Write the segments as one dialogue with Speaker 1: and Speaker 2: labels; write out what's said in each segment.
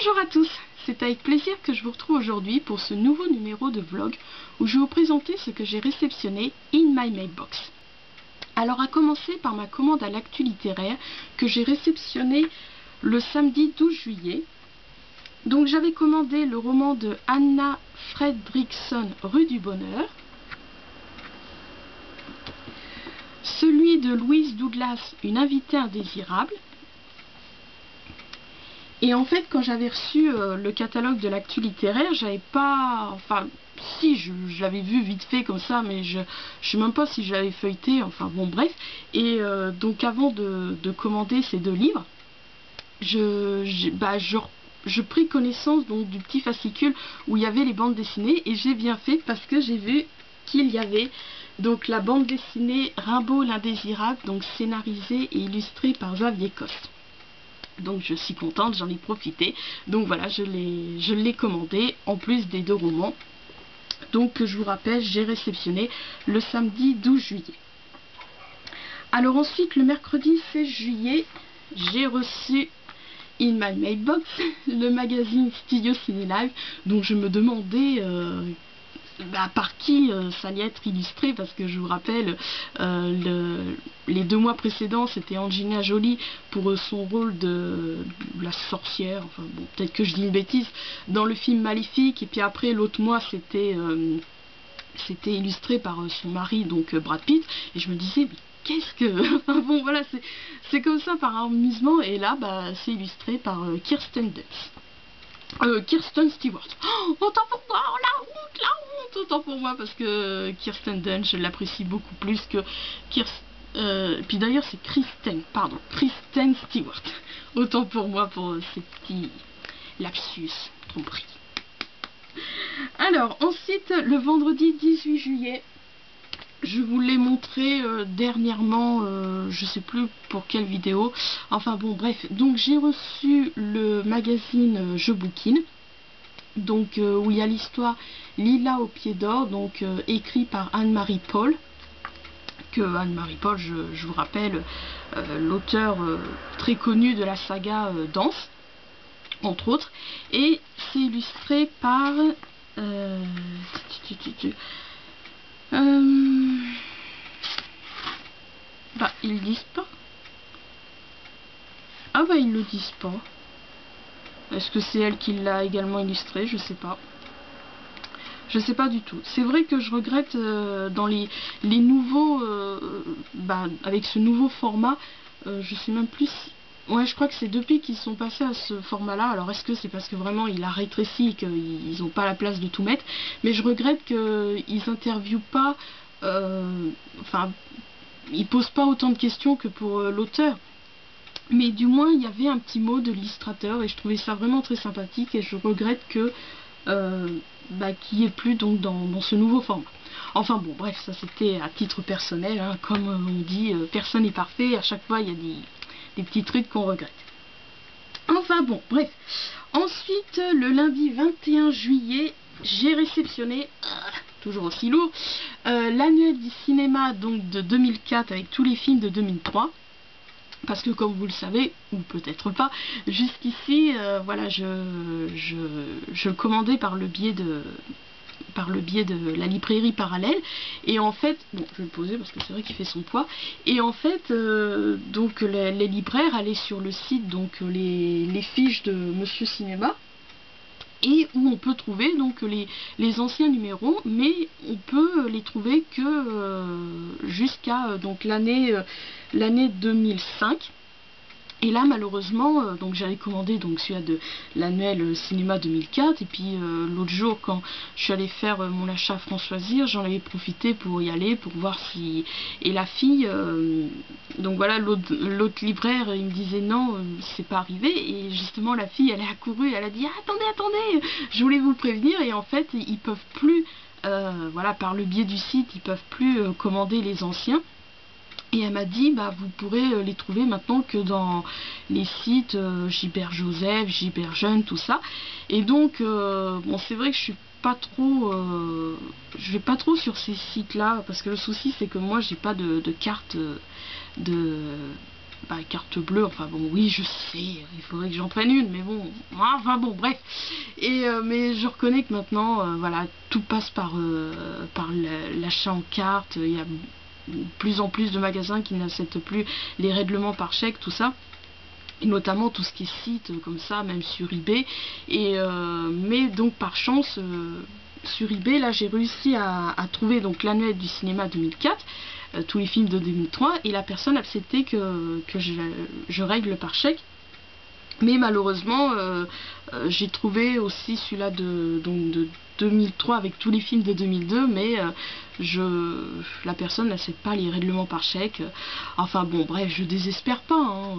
Speaker 1: Bonjour à tous, c'est avec plaisir que je vous retrouve aujourd'hui pour ce nouveau numéro de vlog où je vais vous présenter ce que j'ai réceptionné in my mailbox. Alors à commencer par ma commande à l'actu littéraire que j'ai réceptionnée le samedi 12 juillet. Donc j'avais commandé le roman de Anna Fredriksson, Rue du Bonheur, celui de Louise Douglas, Une invitée indésirable. Et en fait, quand j'avais reçu le catalogue de l'actu littéraire, j'avais pas... Enfin, si, je l'avais vu vite fait comme ça, mais je sais même pas si je l'avais feuilleté, enfin bon, bref. Et donc avant de commander ces deux livres, je pris connaissance donc du petit fascicule où il y avait les bandes dessinées, et j'ai bien fait parce que j'ai vu qu'il y avait donc la bande dessinée Rimbaud l'Indésirable, donc scénarisée et illustrée par Xavier Coste. Donc je suis contente, j'en ai profité. Donc voilà, je l'ai commandé en plus des deux romans. Donc je vous rappelle, j'ai réceptionné le samedi 12 juillet. Alors ensuite, le mercredi 16 juillet, j'ai reçu in my mailbox le magazine Studio Ciné Live. Donc je me demandais par qui ça allait être illustré, parce que je vous rappelle, les 2 mois précédents c'était Angelina Jolie pour son rôle de la sorcière, enfin bon, peut-être que je dis une bêtise, dans le film Maléfique, et puis après l'autre mois c'était illustré par son mari, donc Brad Pitt, et je me disais mais qu'est-ce que... Enfin bon voilà, c'est comme ça par amusement, et là bah c'est illustré par Kirsten Dunst. Kirsten Stewart. Oh, autant pour moi, oh, la honte, autant pour moi, parce que Kirsten Dunst, je l'apprécie beaucoup plus que puis d'ailleurs c'est Kristen Stewart. Autant pour moi pour ces petits lapsus, tromperie. Alors ensuite, le vendredi 18 juillet, je vous l'ai montré dernièrement, je sais plus pour quelle vidéo, enfin bon bref, donc j'ai reçu le magazine Je Bouquine, donc où il y a l'histoire Lila au pied d'or, donc écrit par Anne-Marie Paul, que Anne-Marie Paul, je vous rappelle, l'auteur très connu de la saga Danse, entre autres, et c'est illustré par... bah ils le disent pas. Ah bah ils le disent pas. Est-ce que c'est elle qui l'a également illustré? Je sais pas. Je sais pas du tout. C'est vrai que je regrette dans les nouveaux... avec ce nouveau format, je sais même plus... Ouais, je crois que c'est depuis qu'ils sont passés à ce format-là. Alors est-ce que c'est parce que vraiment il a rétréci et qu'ils n'ont pas la place de tout mettre? Mais je regrette qu'ils interviewent pas... Enfin, ils posent pas autant de questions que pour l'auteur. Mais du moins il y avait un petit mot de l'illustrateur et je trouvais ça vraiment très sympathique, et je regrette que qu'il n'y ait plus donc dans ce nouveau format. Enfin bon bref, ça c'était à titre personnel, hein, comme on dit, personne n'est parfait, à chaque fois il y a des petits trucs qu'on regrette. Enfin bon bref, ensuite le lundi 21 juillet, j'ai réceptionné, toujours aussi lourd, l'annuel du cinéma donc de 2004 avec tous les films de 2003. Parce que comme vous le savez, ou peut-être pas, jusqu'ici, voilà, je le commandais par le biais de la librairie parallèle, et en fait, bon, je vais le poser parce que c'est vrai qu'il fait son poids, et en fait, donc les libraires allaient sur le site, donc les fiches de Monsieur Cinéma, et où on peut trouver donc les anciens numéros, mais on peut les trouver que jusqu'à donc l'année 2005. Et là malheureusement, donc j'avais commandé donc celui de l'annuel cinéma 2004, et puis l'autre jour quand je suis allée faire mon achat à Françoisir, j'en avais profité pour y aller, pour voir si... Et la fille, donc voilà, l'autre libraire, il me disait non, c'est pas arrivé, et justement la fille elle est accourue, elle a dit ah, attendez, je voulais vous prévenir, et en fait ils peuvent plus, voilà, par le biais du site, ils peuvent plus commander les anciens. Et elle m'a dit, bah vous pourrez les trouver maintenant que dans les sites Gilbert Joseph, Gilbert Jeune, tout ça. Et donc, bon, c'est vrai que je suis pas trop, je vais pas trop sur ces sites-là, parce que le souci c'est que moi j'ai pas de carte bah, carte bleue, enfin bon, oui, je sais, il faudrait que j'en prenne une, mais bon, enfin bon, bref. Et mais je reconnais que maintenant, voilà, tout passe par l'achat en carte. Il y a de plus en plus de magasins qui n'acceptent plus les règlements par chèque, tout ça. Et notamment tout ce qui est site comme ça, même sur eBay. Et mais donc par chance, sur eBay, là j'ai réussi à trouver donc l'annuaire du cinéma 2004, tous les films de 2003, et la personne acceptait que je règle par chèque. Mais malheureusement, j'ai trouvé aussi celui-là de 2003 avec tous les films de 2002, mais la personne n'accepte pas les règlements par chèque. Enfin bon, bref, je désespère pas, hein.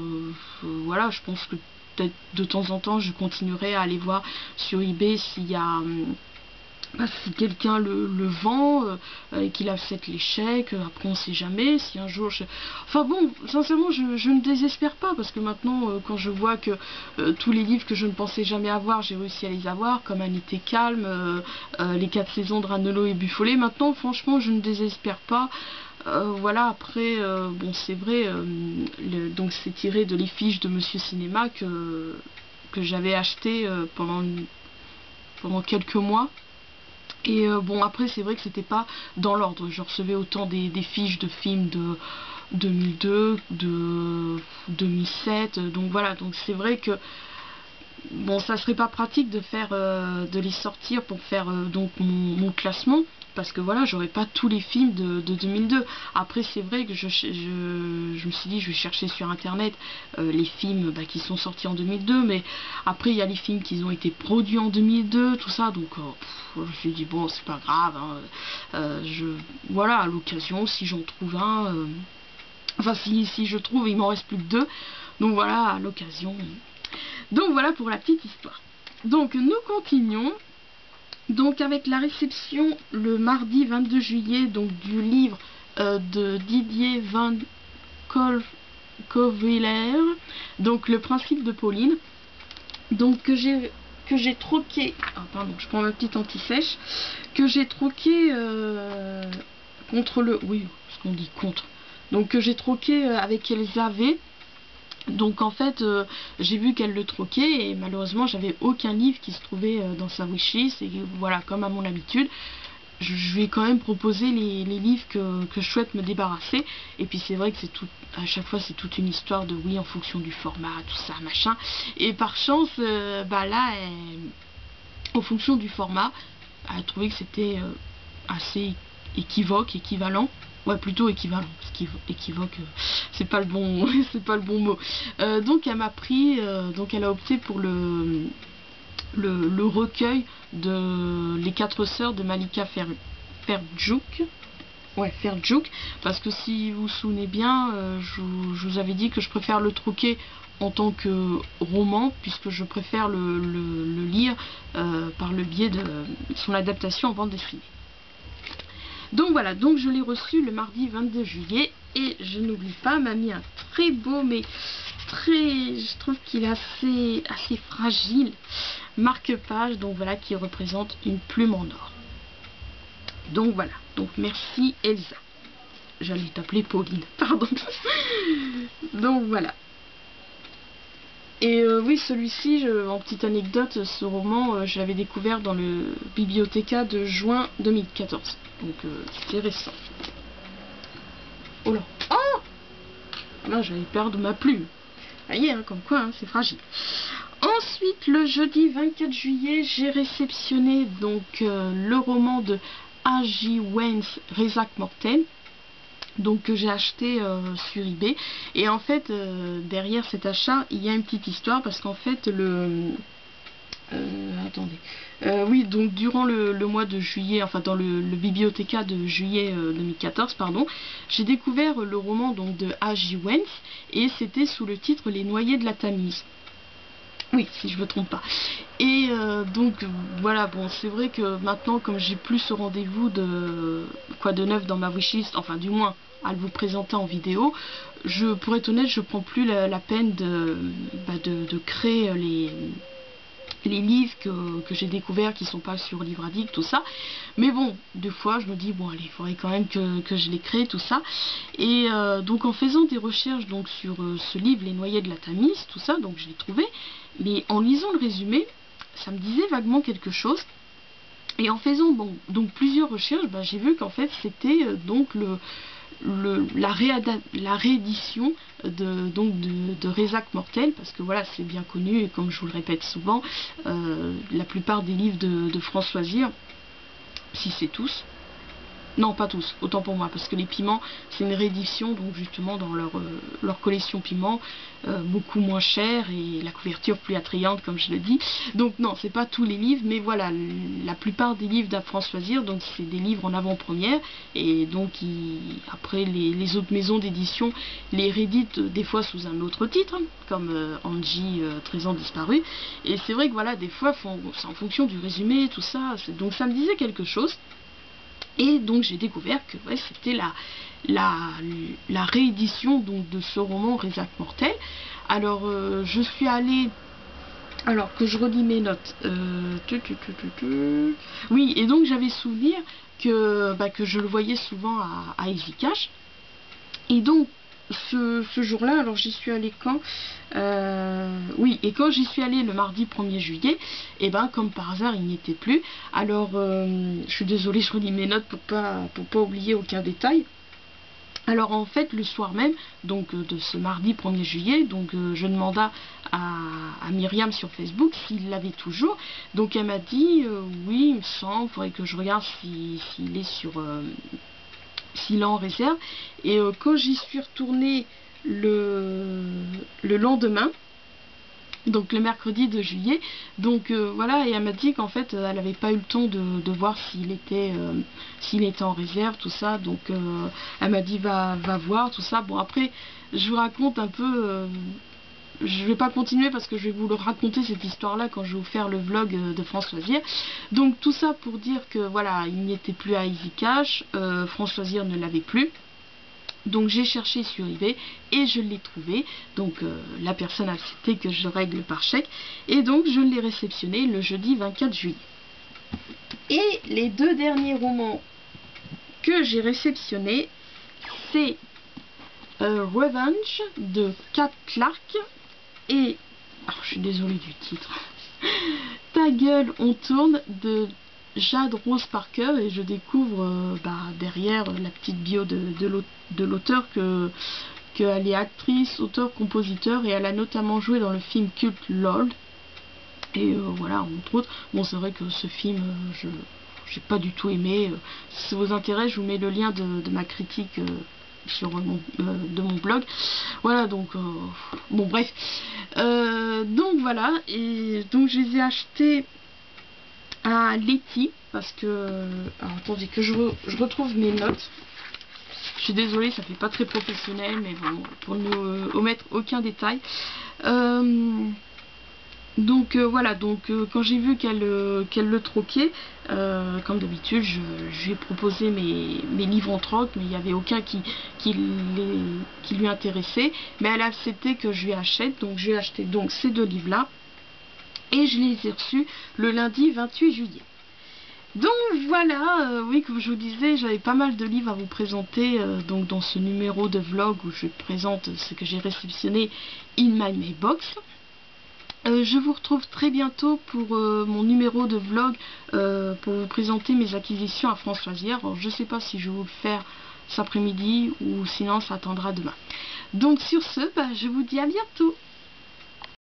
Speaker 1: Voilà, je pense que peut-être de temps en temps, je continuerai à aller voir sur eBay s'il y a... bah, si quelqu'un le vend et qu'il accepte les chèques, après on sait jamais, si un jour enfin bon, sincèrement je ne désespère pas, parce que maintenant quand je vois que tous les livres que je ne pensais jamais avoir, j'ai réussi à les avoir, comme Un été calme, les 4 saisons de Ranello et Buffolé, maintenant franchement je ne désespère pas. Voilà, après, bon c'est vrai, donc c'est tiré de Les Fiches de Monsieur Cinéma que j'avais acheté pendant quelques mois. Et bon, après c'est vrai que c'était pas dans l'ordre, je recevais autant des fiches de films de 2002, de 2007, donc voilà, donc c'est vrai que bon, ça serait pas pratique de faire de les sortir pour faire donc mon classement, parce que voilà, j'aurais pas tous les films de 2002. Après c'est vrai que je me suis dit je vais chercher sur internet les films qui sont sortis en 2002, mais après il y a les films qui ont été produits en 2002, tout ça, donc je me suis dit bon c'est pas grave, hein, voilà, à l'occasion si j'en trouve un, enfin si je trouve, il m'en reste plus que 2, donc voilà, à l'occasion. Donc voilà pour la petite histoire. Donc nous continuons. Donc avec la réception le mardi 22 juillet donc du livre de Didier Van Cauwelaere, donc Le principe de Pauline, donc que j'ai troqué, pardon, je prends ma petite anti-sèche, que j'ai troqué contre le, oui, ce qu'on dit contre, donc que j'ai troqué avec Elsa V. Donc en fait j'ai vu qu'elle le troquait et malheureusement j'avais aucun livre qui se trouvait dans sa wishlist, et voilà, comme à mon habitude je lui ai quand même proposé les livres que je souhaite me débarrasser. Et puis c'est vrai que c'est tout, à chaque fois c'est toute une histoire de oui en fonction du format, tout ça machin, et par chance bah là en fonction du format elle a trouvé que c'était assez équivalent. Ouais, plutôt équivalent, parce qu'équivoque, c'est pas le bon, c'est pas le bon mot. Donc elle m'a pris, donc elle a opté pour le recueil de Les 4 sœurs de Malika Ferjouk. Ouais, Ferjouk, parce que si vous vous souvenez bien, je vous avais dit que je préfère le troquer en tant que roman, puisque je préfère le lire par le biais de son adaptation en bande dessinée. Donc voilà, donc je l'ai reçu le mardi 22 juillet et je n'oublie pas, m'a mis un très beau, mais très, je trouve qu'il est assez fragile marque-page, donc voilà, qui représente une plume en or. Donc voilà, donc merci Elsa. J'allais t'appeler Pauline, pardon. Donc voilà. Et oui, celui-ci, en petite anecdote, ce roman, je l'avais découvert dans le Bibliothéca de juin 2014. Donc c'est récent. Oh là. Oh là, j'allais perdre ma plume. Ça y est, hein, comme quoi, hein, c'est fragile. Ensuite, le jeudi 24 juillet, j'ai réceptionné donc le roman de A.J. Wens, Rézac Mortel, donc que j'ai acheté sur eBay. Et en fait derrière cet achat il y a une petite histoire, parce qu'en fait attendez, oui, donc durant le mois de juillet, enfin dans le Bibliothéca de juillet 2014 pardon, j'ai découvert le roman donc de A.J. Wens, et c'était sous le titre Les Noyés de la Tamise. Oui, si je me trompe pas. Et donc voilà, bon, c'est vrai que maintenant, comme j'ai plus ce rendez-vous de quoi de neuf dans ma wishlist, enfin du moins à vous présenter en vidéo, pour être honnête, je prends plus la peine de créer les livres que j'ai découverts qui sont pas sur Livre Addict, tout ça. Mais bon, des fois je me dis bon allez, il faudrait quand même que je les crée, tout ça. Et donc en faisant des recherches donc sur ce livre Les Noyers de la Tamise, tout ça, donc je l'ai trouvé. Mais en lisant le résumé, ça me disait vaguement quelque chose. Et en faisant bon, donc plusieurs recherches, bah, j'ai vu qu'en fait c'était donc la réédition de Rézac Mortel, parce que voilà, c'est bien connu, et comme je vous le répète souvent, la plupart des livres de François Zir, si c'est tous, non pas tous, autant pour moi, parce que les piments c'est une réédition, donc justement dans leur collection piment, beaucoup moins chère et la couverture plus attrayante comme je le dis. Donc non, c'est pas tous les livres, mais voilà, la plupart des livres d'François Zir, donc c'est des livres en avant-première, et donc après les autres maisons d'édition les rééditent des fois sous un autre titre, comme Angie 13 ans disparu, et c'est vrai que voilà, des fois c'est en fonction du résumé, tout ça, donc ça me disait quelque chose. Et donc j'ai découvert que ouais, c'était la réédition donc, de ce roman Rézac Mortel. Alors je suis allée, alors que je relis mes notes, oui, et donc j'avais souvenir que je le voyais souvent à Easy Cash. Et donc ce jour-là, alors j'y suis allée quand oui, et quand j'y suis allée le mardi 1er juillet, et ben comme par hasard il n'y était plus. Alors je suis désolée, je relis mes notes pour pas oublier aucun détail. Alors en fait le soir même donc de ce mardi 1er juillet, donc je demanda à Myriam sur Facebook s'il l'avait toujours. Donc elle m'a dit oui, il me semble, il faudrait que je regarde s'il est sur s'il est en réserve. Et quand j'y suis retournée le lendemain, donc le mercredi de juillet, donc voilà, et elle m'a dit qu'en fait elle n'avait pas eu le temps de voir s'il était en réserve, tout ça. Donc elle m'a dit va voir, tout ça. Bon, après je vous raconte un peu, je vais pas continuer parce que je vais vous le raconter cette histoire là quand je vais vous faire le vlog de François Zir. Donc tout ça pour dire que voilà, il n'y était plus à Easy Cash, François Zir ne l'avait plus. Donc j'ai cherché sur eBay et je l'ai trouvé. Donc la personne a accepté que je règle par chèque. Et donc je l'ai réceptionné le jeudi 24 juillet. Et les deux derniers romans que j'ai réceptionnés, c'est Revenge de Kat Clark et... oh, je suis désolée du titre. Ta gueule, on tourne de Jade Rose Parker, et je découvre derrière la petite bio de l'auteur qu'elle est actrice, auteur, compositeur, et elle a notamment joué dans le film culte LOL. Et voilà, entre autres. Bon, c'est vrai que ce film, j'ai pas du tout aimé. Si ça vous intéresse, je vous mets le lien de ma critique sur de mon blog. Voilà, donc bon, bref. Donc voilà, et donc je les ai achetés à Letty parce que alors attendez que je retrouve mes notes. Je suis désolée, ça fait pas très professionnel, mais bon, pour ne omettre aucun détail. Donc voilà, donc quand j'ai vu qu'elle le troquait, comme d'habitude, je lui ai proposé mes livres en troc, mais il n'y avait aucun qui lui intéressait. Mais elle a accepté que je lui achète, donc j'ai acheté donc ces deux livres-là. Et je les ai reçus le lundi 28 juillet. Donc voilà, oui, comme je vous disais, j'avais pas mal de livres à vous présenter donc dans ce numéro de vlog où je présente ce que j'ai réceptionné in my mailbox. Je vous retrouve très bientôt pour mon numéro de vlog pour vous présenter mes acquisitions à François Zir. Alors, je ne sais pas si je vais vous le faire cet après-midi ou sinon ça attendra demain. Donc sur ce, je vous dis à bientôt.